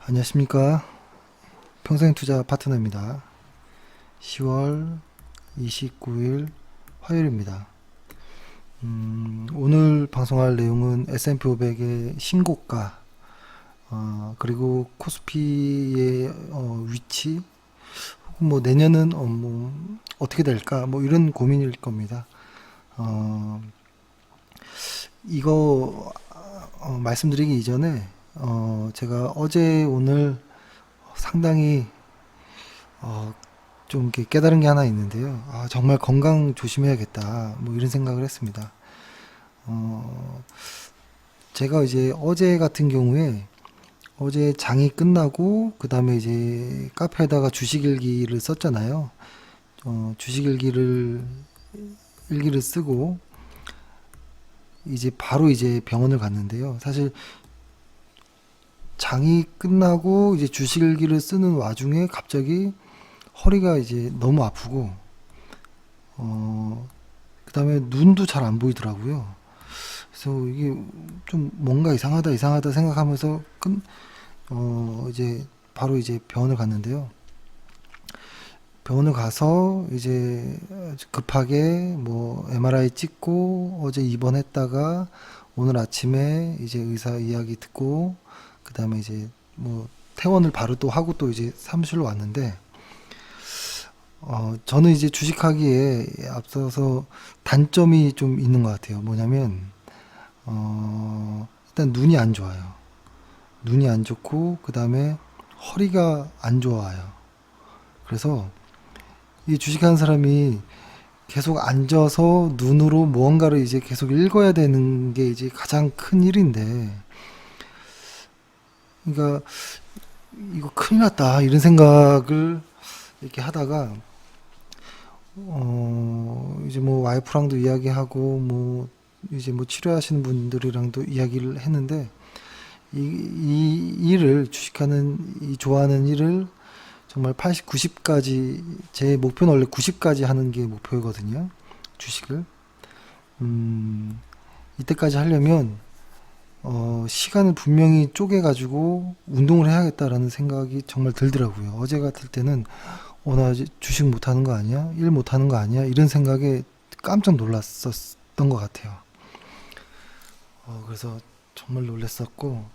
안녕하십니까. 평생투자 파트너입니다. 10월 29일 화요일입니다. 오늘 방송할 내용은 S&P 500의 신고가, 그리고 코스피의 위치, 혹은 뭐 내년은 뭐 어떻게 될까, 뭐 이런 고민일 겁니다. 이거 말씀드리기 이전에 제가 어제 오늘 상당히 좀 이렇게 깨달은 게 하나 있는데요. 정말 건강 조심해야겠다. 뭐 이런 생각을 했습니다. 제가 이제 어제 같은 경우에 어제 장이 끝나고 그 다음에 이제 카페에다가 주식 일기를 썼잖아요. 주식 일기를 쓰고 이제 바로 이제 병원을 갔는데요. 사실 장이 끝나고 이제 주식 일기를 쓰는 와중에 갑자기 허리가 이제 너무 아프고, 그 다음에 눈도 잘 안 보이더라고요. 그래서 이게 좀 뭔가 이상하다 생각하면서 이제 바로 이제 병원을 갔는데요. 병원을 가서 이제 급하게 뭐 MRI 찍고 어제 입원했다가 오늘 아침에 이제 의사 이야기 듣고 그 다음에 이제 뭐 퇴원을 바로 또 하고 또 이제 사무실로 왔는데, 저는 이제 주식하기에 앞서서 단점이 좀 있는 것 같아요. 뭐냐면, 일단 눈이 안 좋아요. 눈이 안 좋고, 그 다음에 허리가 안 좋아요. 그래서 이 주식하는 사람이 계속 앉아서 눈으로 무언가를 이제 계속 읽어야 되는 게 이제 가장 큰 일인데, 그러니까 이거 큰일 났다 이런 생각을 이렇게 하다가 이제 뭐 와이프랑도 이야기하고 뭐 이제 뭐 치료하시는 분들이랑도 이야기를 했는데, 이 일을 주식하는 이 좋아하는 일을 정말 80, 90까지, 제 목표는 원래 90까지 하는 게 목표거든요. 주식을 이때까지 하려면 시간을 분명히 쪼개가지고 운동을 해야겠다라는 생각이 정말 들더라고요. 어제 같을 때는 나 이제 주식 못하는 거 아니야? 일 못하는 거 아니야? 이런 생각에 깜짝 놀랐었던 것 같아요. 그래서 정말 놀랐었고,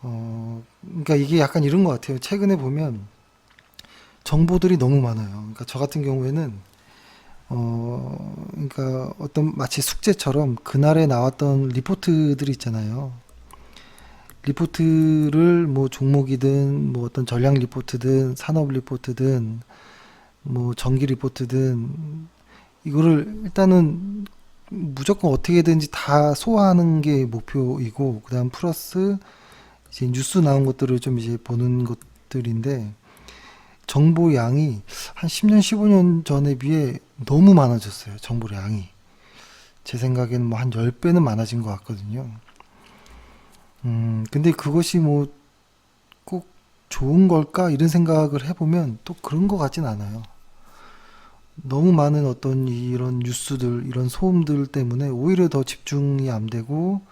그러니까 이게 약간 이런 것 같아요. 최근에 보면 정보들이 너무 많아요. 그러니까 저 같은 경우에는 그러니까 어떤 마치 숙제처럼 그날에 나왔던 리포트들이 있잖아요. 리포트를 뭐 종목이든 뭐 어떤 전략 리포트든 산업 리포트든 뭐 정기 리포트든 이거를 일단은 무조건 어떻게든지 다 소화하는 게 목표이고, 그다음 플러스 이제 뉴스 나온 것들을 좀 이제 보는 것들인데, 정보 양이 한 10년, 15년 전에 비해 너무 많아졌어요. 정보 양이. 제 생각에는 뭐 한 10배는 많아진 것 같거든요. 근데 그것이 뭐 꼭 좋은 걸까? 이런 생각을 해보면 또 그런 것 같진 않아요. 너무 많은 어떤 이런 뉴스들, 이런 소음들 때문에 오히려 더 집중이 안 되고,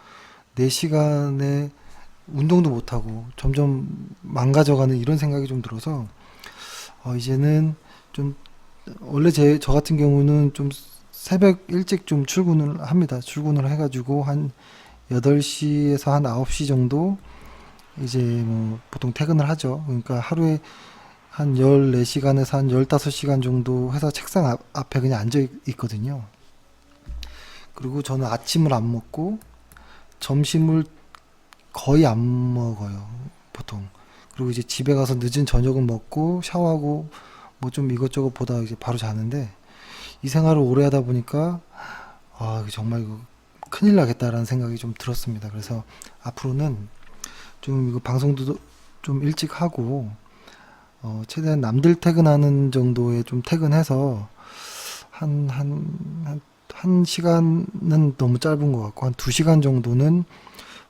내 시간에 운동도 못하고 점점 망가져가는 이런 생각이 좀 들어서, 이제는 좀, 원래 저 같은 경우는 좀 새벽 일찍 좀 출근을 합니다. 출근을 해가지고 한 8시에서 한 9시 정도 이제 뭐 보통 퇴근을 하죠. 그러니까 하루에 한 14시간에서 한 15시간 정도 회사 책상 앞에 그냥 앉아 있거든요. 그리고 저는 아침을 안 먹고 점심을 거의 안 먹어요. 보통. 그리고 이제 집에 가서 늦은 저녁은 먹고 샤워하고 뭐 좀 이것저것 보다 이제 바로 자는데, 이 생활을 오래 하다 보니까 이거 정말 이거 큰일 나겠다라는 생각이 좀 들었습니다. 그래서 앞으로는 좀 이거 방송도 좀 일찍 하고 최대한 남들 퇴근하는 정도에 좀 퇴근해서 한 시간은 너무 짧은 것 같고 한 2시간 정도는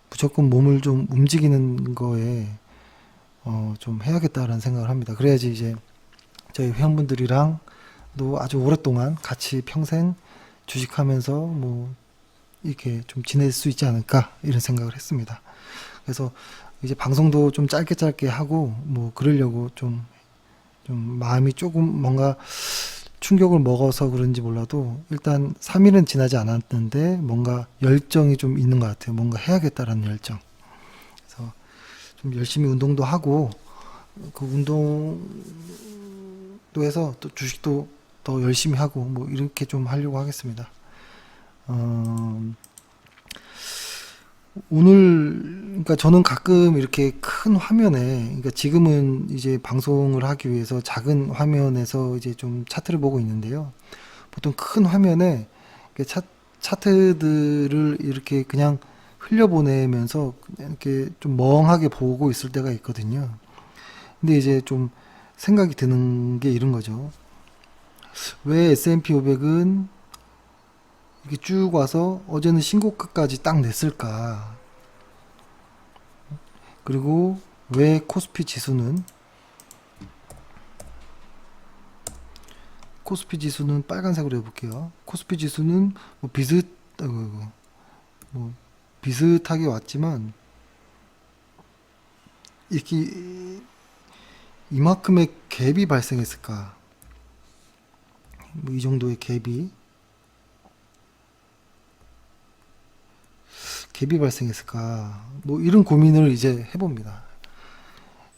무조건 몸을 좀 움직이는 거에 좀 해야겠다라는 생각을 합니다. 그래야지 이제 저희 회원분들이랑도 아주 오랫동안 같이 평생 주식하면서 뭐 이렇게 좀 지낼 수 있지 않을까 이런 생각을 했습니다. 그래서 이제 방송도 좀 짧게 짧게 하고 뭐 그러려고 좀 마음이 조금 뭔가 충격을 먹어서 그런지 몰라도 일단 3일은 지나지 않았는데 뭔가 열정이 좀 있는 것 같아요. 뭔가 해야겠다라는 열정. 그래서 좀 열심히 운동도 하고 그 운동도 해서 또 주식도 더 열심히 하고 뭐 이렇게 좀 하려고 하겠습니다. 어, 오늘 그러니까 저는 가끔 이렇게 큰 화면에 그러니까 지금은 이제 방송을 하기 위해서 작은 화면에서 이제 좀 차트를 보고 있는데요. 보통 큰 화면에 이렇게 차트들을 이렇게 그냥 흘려보내면서 그냥 이렇게 좀 멍하게 보고 있을 때가 있거든요. 근데 이제 좀 생각이 드는 게 이런 거죠. 왜 S&P 500은 이렇게 쭉 와서 어제는 신고가까지 딱 냈을까? 그리고 왜 코스피 지수는 빨간색으로 해볼게요. 코스피 지수는 뭐 뭐 비슷하게 왔지만 이렇게 이만큼의 갭이 발생했을까? 뭐 이 정도의 갭이 발생했을까? 뭐 이런 고민을 이제 해봅니다.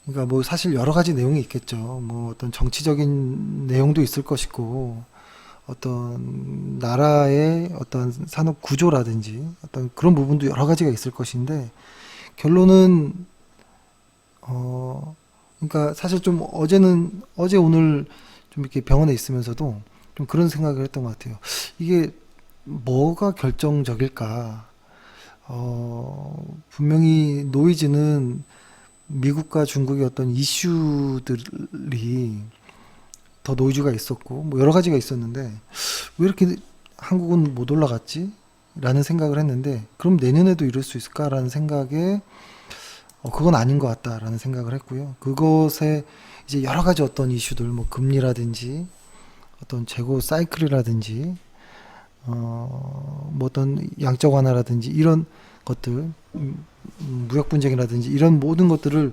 그러니까 뭐 사실 여러 가지 내용이 있겠죠. 뭐 어떤 정치적인 내용도 있을 것이고, 어떤 나라의 어떤 산업 구조라든지 어떤 그런 부분도 여러 가지가 있을 것인데, 결론은 그러니까 사실 좀 어제 오늘 좀 이렇게 병원에 있으면서도 좀 그런 생각을 했던 것 같아요. 이게 뭐가 결정적일까? 분명히 노이즈는 미국과 중국의 어떤 이슈들이 더 노이즈가 있었고 뭐 여러 가지가 있었는데 왜 이렇게 한국은 못 올라갔지? 라는 생각을 했는데 그럼 내년에도 이럴 수 있을까라는 생각에 그건 아닌 것 같다라는 생각을 했고요. 그것에 이제 여러 가지 어떤 이슈들 뭐 금리라든지 어떤 재고 사이클이라든지 뭐 어떤 양적 완화라든지 이런 것들 무역 분쟁이라든지 이런 모든 것들을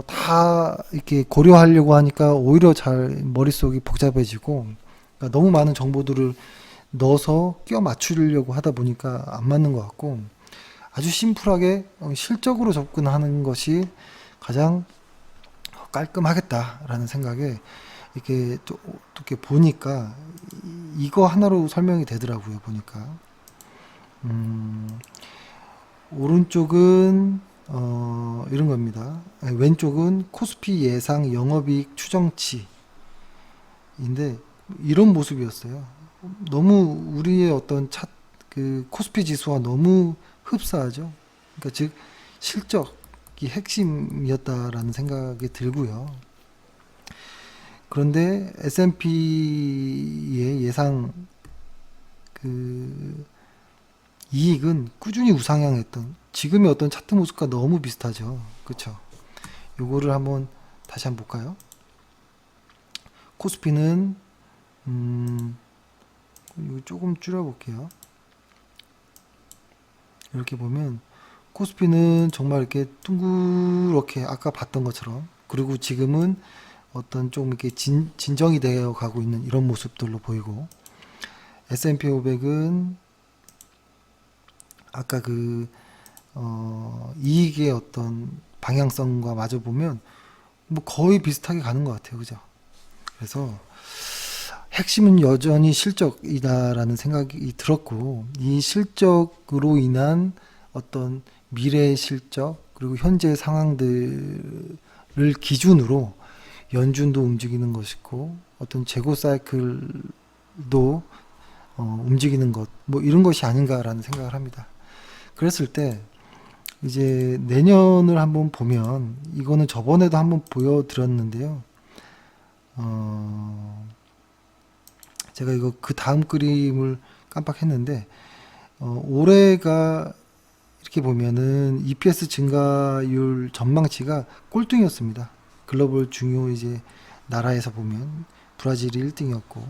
다 이렇게 고려하려고 하니까 오히려 잘 머릿속이 복잡해지고 그러니까 너무 많은 정보들을 넣어서 끼워 맞추려고 하다 보니까 안 맞는 것 같고 아주 심플하게 실적으로 접근하는 것이 가장 깔끔하겠다라는 생각에 이렇게 또 이렇게 보니까 이거 하나로 설명이 되더라고요. 보니까 오른쪽은 이런 겁니다. 아니, 왼쪽은 코스피 예상 영업이익 추정치인데 이런 모습이었어요. 너무 우리의 어떤 그 코스피 지수와 너무 흡사하죠. 그러니까 즉 실적이 핵심이었다라는 생각이 들고요. 그런데 S&P의 예상 그 이익은 꾸준히 우상향했던 지금의 어떤 차트 모습과 너무 비슷하죠. 그렇죠? 요거를 다시 한번 볼까요? 코스피는 이거 조금 줄여볼게요. 이렇게 보면 코스피는 정말 이렇게 둥그렇게 아까 봤던 것처럼 그리고 지금은 어떤 좀 이렇게 진정이 되어 가고 있는 이런 모습들로 보이고 S&P 500은 아까 이익의 어떤 방향성과 마저 보면 뭐 거의 비슷하게 가는 것 같아요. 그죠? 그래서 핵심은 여전히 실적이다라는 생각이 들었고, 이 실적으로 인한 어떤 미래의 실적, 그리고 현재 상황들을 기준으로 연준도 움직이는 것이고, 어떤 재고 사이클도 움직이는 것, 뭐 이런 것이 아닌가라는 생각을 합니다. 그랬을 때, 이제 내년을 한번 보면, 이거는 저번에도 한번 보여드렸는데요. 어, 제가 이거 그 다음 그림을 깜빡했는데 올해가 이렇게 보면은 EPS 증가율 전망치가 꼴등이었습니다. 글로벌 중요 이제 나라에서 보면 브라질이 1등이었고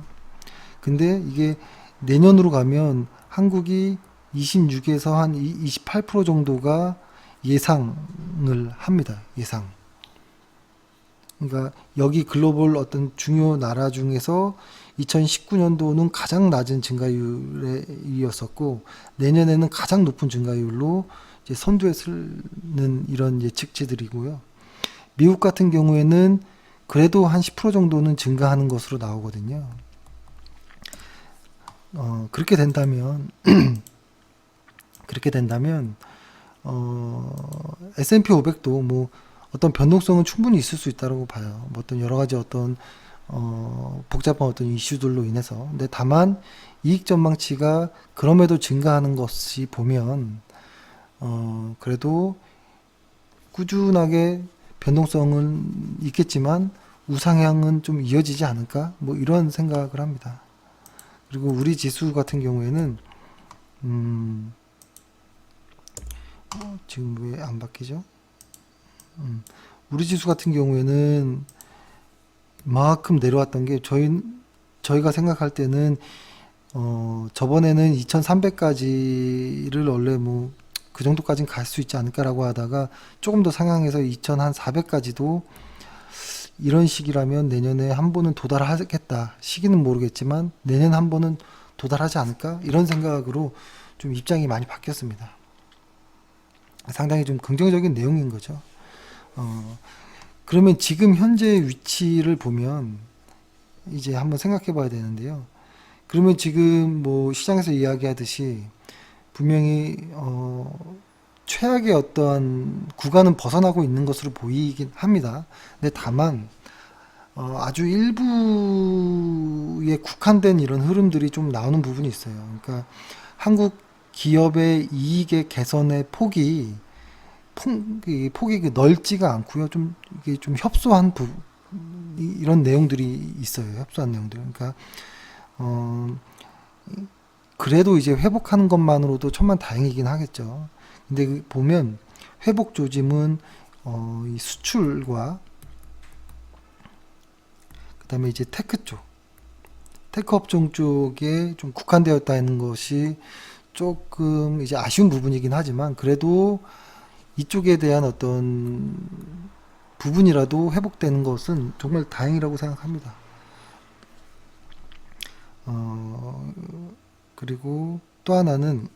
근데 이게 내년으로 가면 한국이 26에서 한 28% 정도가 예상을 합니다. 예상. 그러니까 여기 글로벌 어떤 중요 나라 중에서 2019년도는 가장 낮은 증가율이었었고 내년에는 가장 높은 증가율로 이제 선두에 서는 이런 예측치들이고요. 미국 같은 경우에는 그래도 한 10% 정도는 증가하는 것으로 나오거든요. 그렇게 된다면 그렇게 된다면 S&P 500도 뭐 어떤 변동성은 충분히 있을 수 있다고 봐요. 뭐 어떤 여러 가지 어떤 복잡한 어떤 이슈들로 인해서. 근데 다만 이익 전망치가 그럼에도 증가하는 것이 보면 그래도 꾸준하게 변동성은 있겠지만 우상향은 좀 이어지지 않을까? 뭐 이런 생각을 합니다. 그리고 우리 지수 같은 경우에는 지금 왜 안 바뀌죠? 우리 지수 같은 경우에는 이만큼 내려왔던 게 저희가 생각할 때는 저번에는 2300까지를 원래 뭐 그 정도까지는 갈 수 있지 않을까라고 하다가 조금 더 상향해서 2400까지도 이런 시기라면 내년에 한 번은 도달하겠다. 시기는 모르겠지만 내년 한 번은 도달하지 않을까? 이런 생각으로 좀 입장이 많이 바뀌었습니다. 상당히 좀 긍정적인 내용인 거죠. 그러면 지금 현재 위치를 보면 이제 한번 생각해 봐야 되는데요. 그러면 지금 뭐 시장에서 이야기하듯이 분명히 최악의 어떠한 구간은 벗어나고 있는 것으로 보이긴 합니다. 근데 다만 아주 일부에 국한된 이런 흐름들이 좀 나오는 부분이 있어요. 그러니까 한국 기업의 이익의 개선의 폭이 넓지가 않고요. 좀 이게 좀 협소한 이런 내용들이 있어요. 협소한 내용들. 그러니까 그래도 이제 회복하는 것만으로도 천만다행이긴 하겠죠. 근데 보면 회복 조짐은 이 수출과 그다음에 이제 테크 업종 쪽에 좀 국한되었다는 것이 조금 이제 아쉬운 부분이긴 하지만 그래도 이쪽에 대한 어떤 부분이라도 회복되는 것은 정말 다행이라고 생각합니다. 그리고 또 하나는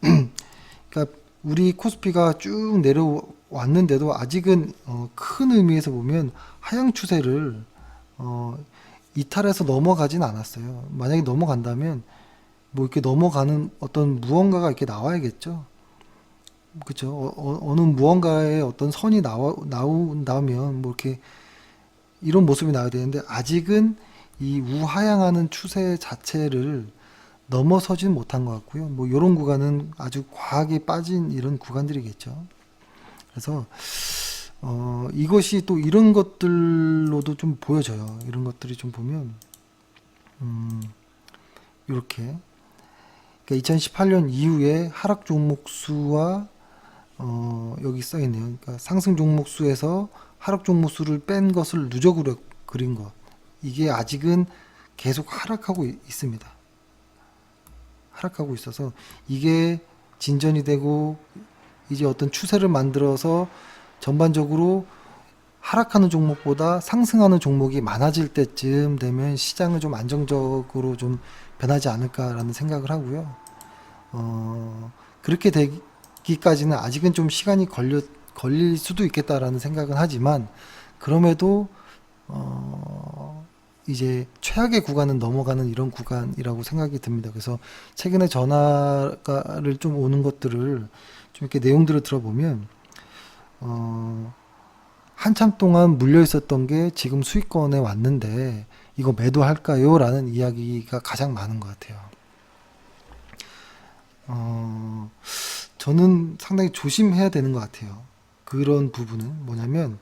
그러니까 우리 코스피가 쭉 내려왔는데도 아직은 큰 의미에서 보면 하향 추세를 이탈해서 넘어가진 않았어요. 만약에 넘어간다면 뭐 이렇게 넘어가는 어떤 무언가가 이렇게 나와야겠죠. 그렇죠. 어느 무언가의 어떤 선이 나오면 뭐 이렇게 이런 모습이 나와야 되는데 아직은 이 우하향하는 추세 자체를 넘어서진 못한 것 같고요. 뭐 이런 구간은 아주 과하게 빠진 이런 구간들이겠죠. 그래서 이것이 또 이런 것들로도 좀 보여져요. 이런 것들이 좀 보면 이렇게 그러니까 2018년 이후에 하락 종목 수와 여기 써 있네요. 그러니까 상승 종목 수에서 하락 종목 수를 뺀 것을 누적으로 그린 것. 이게 아직은 계속 하락하고 있습니다. 하락하고 있어서 이게 진전이 되고 이제 어떤 추세를 만들어서 전반적으로 하락하는 종목보다 상승하는 종목이 많아질 때쯤 되면 시장은 좀 안정적으로 좀 변하지 않을까라는 생각을 하고요. 그렇게 되기까지는 아직은 좀 시간이 걸릴 수도 있겠다라는 생각은 하지만 그럼에도 이제 최악의 구간은 넘어가는 이런 구간이라고 생각이 듭니다. 그래서 최근에 전화를 좀 오는 것들을 좀 이렇게 내용들을 들어보면 한참 동안 물려 있었던 게 지금 수익권에 왔는데 이거 매도할까요? 라는 이야기가 가장 많은 것 같아요. 저는 상당히 조심해야 되는 것 같아요. 그런 부분은 뭐냐면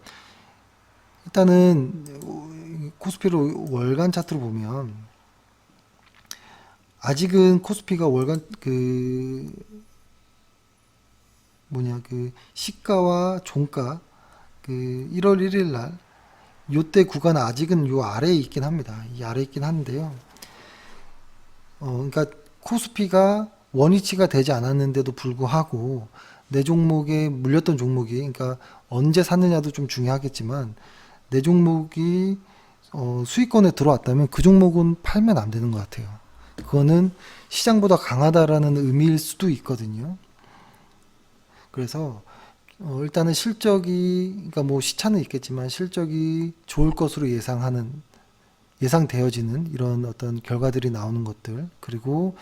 일단은 코스피로 월간 차트로 보면 아직은 코스피가 월간 그 시가와 종가 그 1월 1일 날 요때 구간 아직은 요 아래에 있긴 합니다. 이 아래에 있긴 한데요. 그러니까 코스피가 원위치가 되지 않았는데도 불구하고 내 종목에 물렸던 종목이, 그러니까 언제 샀느냐도 좀 중요하겠지만 내 종목이 수익권에 들어왔다면 그 종목은 팔면 안 되는 것 같아요. 그거는 시장보다 강하다라는 의미일 수도 있거든요. 그래서 일단은 실적이, 그러니까 뭐 시차는 있겠지만 실적이 좋을 것으로 예상되어지는 이런 어떤 결과들이 나오는 것들, 그리고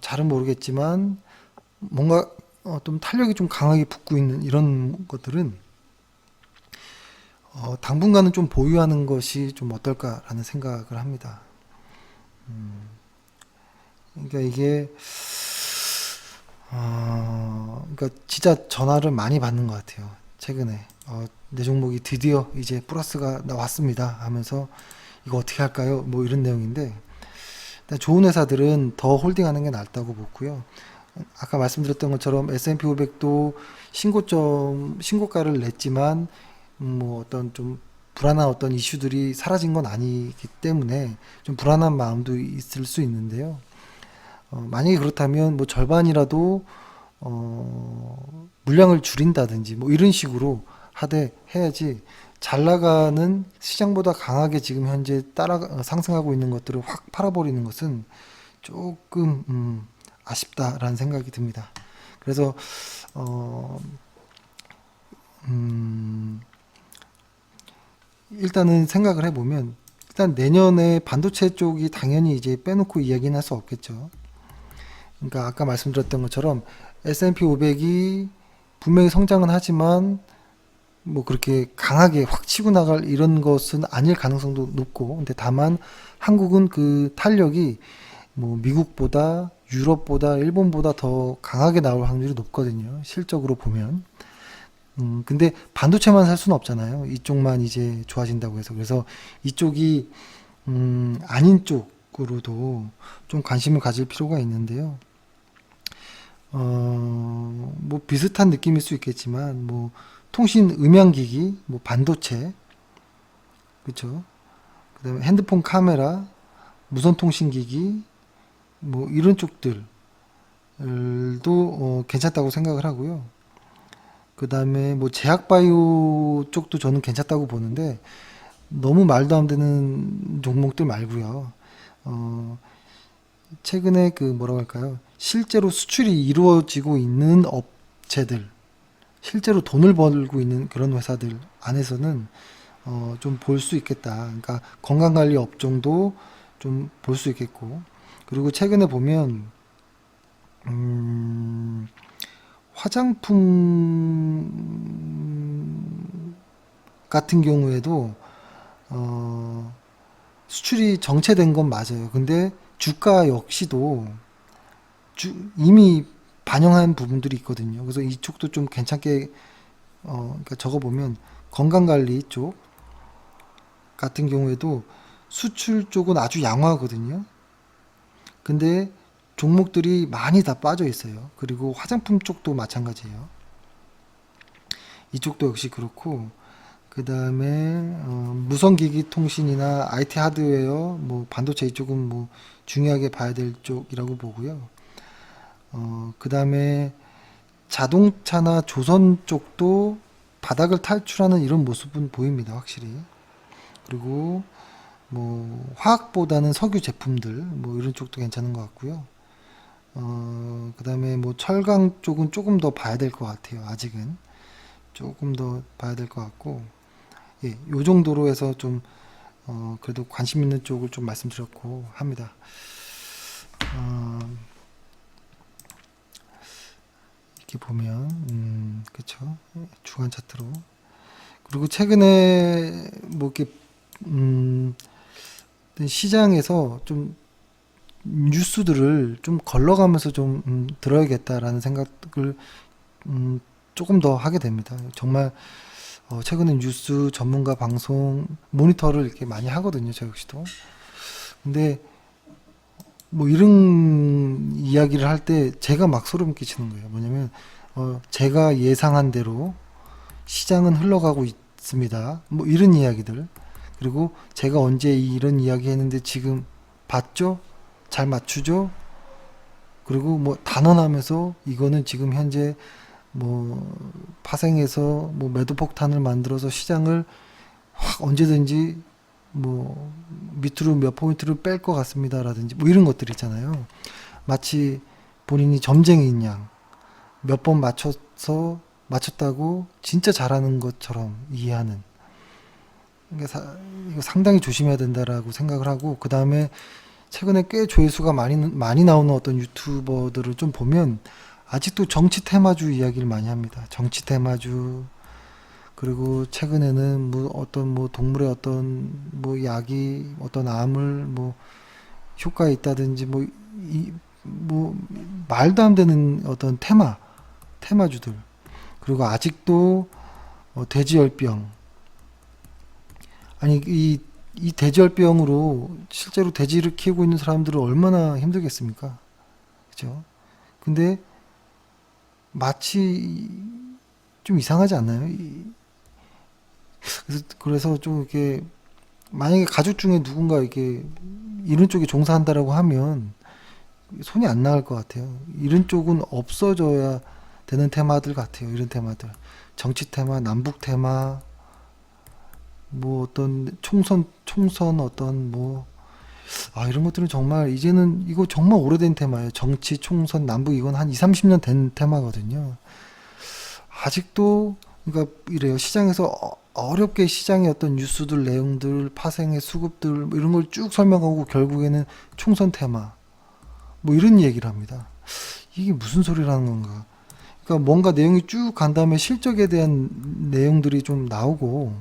잘은 모르겠지만 뭔가 좀 탄력이 좀 강하게 붙고 있는 이런 것들은 당분간은 좀 보유하는 것이 좀 어떨까라는 생각을 합니다. 그러니까 이게 그러니까 진짜 전화를 많이 받는 것 같아요. 최근에 내 종목이 드디어 이제 플러스가 나왔습니다 하면서 이거 어떻게 할까요? 뭐 이런 내용인데, 일단 좋은 회사들은 더 홀딩하는 게 낫다고 보고요. 아까 말씀드렸던 것처럼 S&P 500도 신고가를 냈지만 뭐 어떤 좀 불안한 어떤 이슈들이 사라진 건 아니기 때문에 좀 불안한 마음도 있을 수 있는데요. 만약에 그렇다면 뭐 절반이라도 물량을 줄인다든지 뭐 이런 식으로 하되 해야지, 잘 나가는 시장보다 강하게 지금 현재 상승하고 있는 것들을 확 팔아버리는 것은 조금 아쉽다라는 생각이 듭니다. 그래서 어, 음, 일단은 생각을 해보면 일단 내년에 반도체 쪽이 당연히 이제 빼놓고 이야기는 할 수 없겠죠. 그러니까 아까 말씀드렸던 것처럼 S&P 500이 분명히 성장은 하지만 뭐 그렇게 강하게 확 치고 나갈 이런 것은 아닐 가능성도 높고, 근데 다만 한국은 그 탄력이 뭐 미국보다 유럽보다 일본보다 더 강하게 나올 확률이 높거든요. 실적으로 보면. 근데 반도체만 살 수는 없잖아요. 이쪽만 이제 좋아진다고 해서. 그래서 이쪽이 아닌 쪽으로도 좀 관심을 가질 필요가 있는데요. 뭐 비슷한 느낌일 수 있겠지만 뭐 통신 음향기기, 뭐 반도체, 그렇죠? 그다음에 핸드폰 카메라, 무선 통신기기, 뭐 이런 쪽들도 괜찮다고 생각을 하고요. 그다음에 뭐 제약바이오 쪽도 저는 괜찮다고 보는데 너무 말도 안 되는 종목들 말고요. 어, 최근에 그 뭐라고 할까요? 실제로 수출이 이루어지고 있는 업체들, 실제로 돈을 벌고 있는 그런 회사들 안에서는 좀 볼 수 있겠다. 그러니까 건강관리 업종도 좀 볼 수 있겠고, 그리고 최근에 보면 음, 화장품 같은 경우에도 어, 수출이 정체된 건 맞아요. 근데 주가 역시도 이미 반영한 부분들이 있거든요. 그래서 이쪽도 좀 괜찮게 그러니까 적어보면 건강관리 쪽 같은 경우에도 수출 쪽은 아주 양호하거든요. 근데 종목들이 많이 다 빠져 있어요. 그리고 화장품 쪽도 마찬가지예요. 이쪽도 역시 그렇고, 그 다음에 무선기기 통신이나 IT 하드웨어, 뭐 반도체 이쪽은 뭐 중요하게 봐야 될 쪽이라고 보고요. 그 다음에 자동차나 조선 쪽도 바닥을 탈출하는 이런 모습은 보입니다, 확실히. 그리고 뭐 화학보다는 석유 제품들 뭐 이런 쪽도 괜찮은 것 같고요. 그 다음에 뭐 철강 쪽은 조금 더 봐야 될 것 같아요. 아직은 조금 더 봐야 될 것 같고, 예, 요 정도로 해서 좀 그래도 관심 있는 쪽을 좀 말씀드렸고 합니다. 어, 이렇게 보면 그쵸, 주간 차트로. 그리고 최근에 뭐 이렇게 시장에서 좀 뉴스들을 좀 걸러가면서 좀 들어야겠다라는 생각을 조금 더 하게 됩니다. 정말 최근에 뉴스 전문가 방송 모니터를 이렇게 많이 하거든요. 저 역시도. 근데 뭐 이런 이야기를 할 때 제가 막 소름 끼치는 거예요. 뭐냐면 제가 예상한 대로 시장은 흘러가고 있습니다. 뭐 이런 이야기들. 그리고 제가 언제 이런 이야기 했는데 지금 봤죠? 잘 맞추죠? 그리고 뭐 단언하면서 이거는 지금 현재 뭐 파생해서 뭐 매도 폭탄을 만들어서 시장을 확 언제든지 뭐 밑으로 몇 포인트를 뺄 것 같습니다라든지 뭐 이런 것들 있잖아요. 마치 본인이 점쟁이인 양 몇 번 맞췄다고 진짜 잘하는 것처럼 이해하는. 이거 상당히 조심해야 된다라고 생각을 하고, 그 다음에 최근에 꽤 조회수가 많이 나오는 어떤 유튜버들을 좀 보면 아직도 정치 테마주 이야기를 많이 합니다. 정치 테마주. 그리고 최근에는 뭐 어떤 뭐 동물의 어떤 뭐 약이 어떤 암을 뭐 효과에 있다든지 뭐 말도 안 되는 어떤 테마주들. 그리고 아직도 돼지열병. 아니 이 돼지열병으로 실제로 돼지를 키우고 있는 사람들은 얼마나 힘들겠습니까? 그죠? 근데 마치 좀 이상하지 않나요? 그래서 좀 이렇게 만약에 가족 중에 누군가 이렇게 이런 쪽에 종사한다라고 하면 손이 안 나갈 것 같아요. 이런 쪽은 없어져야 되는 테마들 같아요. 이런 테마들. 정치 테마, 남북 테마, 뭐 어떤 총선 어떤 뭐, 이런 것들은 정말 이제는 이거 정말 오래된 테마예요. 정치, 총선, 남북 이건 한 2, 30년 된 테마거든요. 아직도 그러니까 이래요. 시장에서 어렵게 시장의 어떤 뉴스들, 내용들, 파생의 수급들 뭐 이런 걸 쭉 설명하고 결국에는 총선 테마 뭐 이런 얘기를 합니다. 이게 무슨 소리라는 건가? 그러니까 뭔가 내용이 쭉 간 다음에 실적에 대한 내용들이 좀 나오고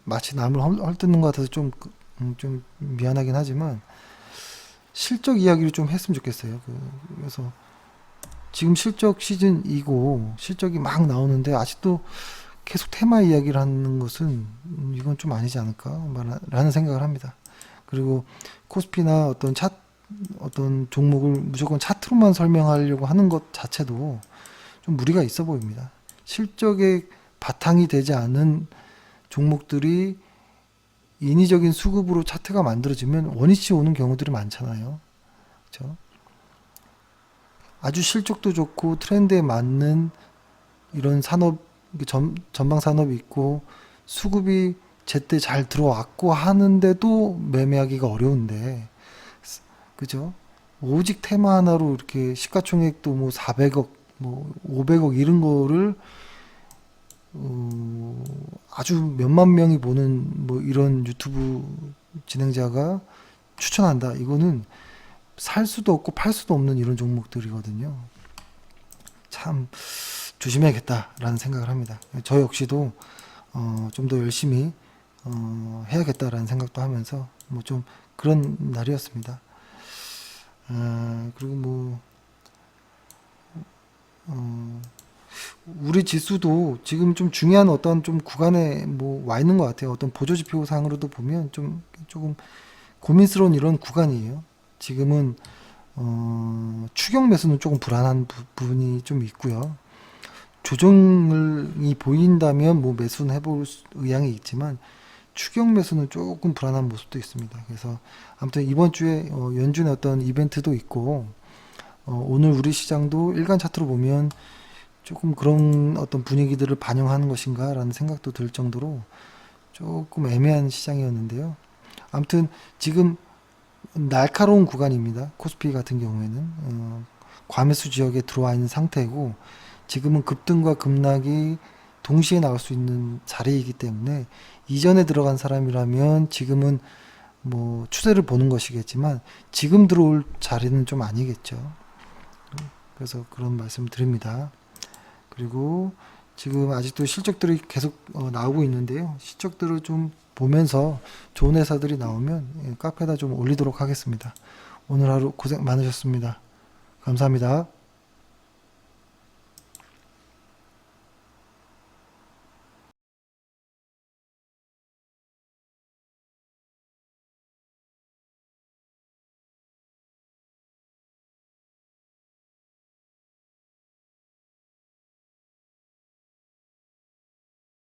마치 남을 헐뜯는 것 같아서 좀 미안하긴 하지만 실적 이야기를 좀 했으면 좋겠어요. 그래서 지금 실적 시즌이고 실적이 막 나오는데 아직도 계속 테마 이야기를 하는 것은 이건 좀 아니지 않을까라는 생각을 합니다. 그리고 코스피나 어떤 종목을 무조건 차트로만 설명하려고 하는 것 자체도 좀 무리가 있어 보입니다. 실적에 바탕이 되지 않은 종목들이 인위적인 수급으로 차트가 만들어지면 원위치 오는 경우들이 많잖아요. 그렇죠? 아주 실적도 좋고 트렌드에 맞는 이런 전방 산업이 있고 수급이 제때 잘 들어왔고 하는데도 매매하기가 어려운데, 그죠? 오직 테마 하나로 이렇게 시가총액도 뭐 400억, 뭐 500억 이런 거를 아주 몇만 명이 보는 뭐 이런 유튜브 진행자가 추천한다. 이거는 살 수도 없고 팔 수도 없는 이런 종목들이거든요. 참 조심해야겠다라는 생각을 합니다. 저 역시도 좀 더 열심히 해야겠다라는 생각도 하면서 뭐 좀 그런 날이었습니다. 그리고 뭐 우리 지수도 지금 좀 중요한 어떤 좀 구간에 뭐 와 있는 것 같아요. 어떤 보조지표 상으로도 보면 좀 조금 고민스러운 이런 구간이에요. 지금은 추격 매수는 조금 불안한 부분이 좀 있고요. 조정이 보인다면 뭐 매수는 해볼 의향이 있지만 추격 매수는 조금 불안한 모습도 있습니다. 그래서 아무튼 이번 주에 연준의 어떤 이벤트도 있고 오늘 우리 시장도 일간 차트로 보면 조금 그런 어떤 분위기들을 반영하는 것인가라는 생각도 들 정도로 조금 애매한 시장이었는데요. 아무튼 지금 날카로운 구간입니다. 코스피 같은 경우에는 과매수 지역에 들어와 있는 상태고 지금은 급등과 급락이 동시에 나올 수 있는 자리이기 때문에 이전에 들어간 사람이라면 지금은 뭐 추세를 보는 것이겠지만 지금 들어올 자리는 좀 아니겠죠. 그래서 그런 말씀 드립니다. 그리고 지금 아직도 실적들이 계속 나오고 있는데요. 실적들을 좀 보면서 좋은 회사들이 나오면 카페에다 좀 올리도록 하겠습니다. 오늘 하루 고생 많으셨습니다. 감사합니다.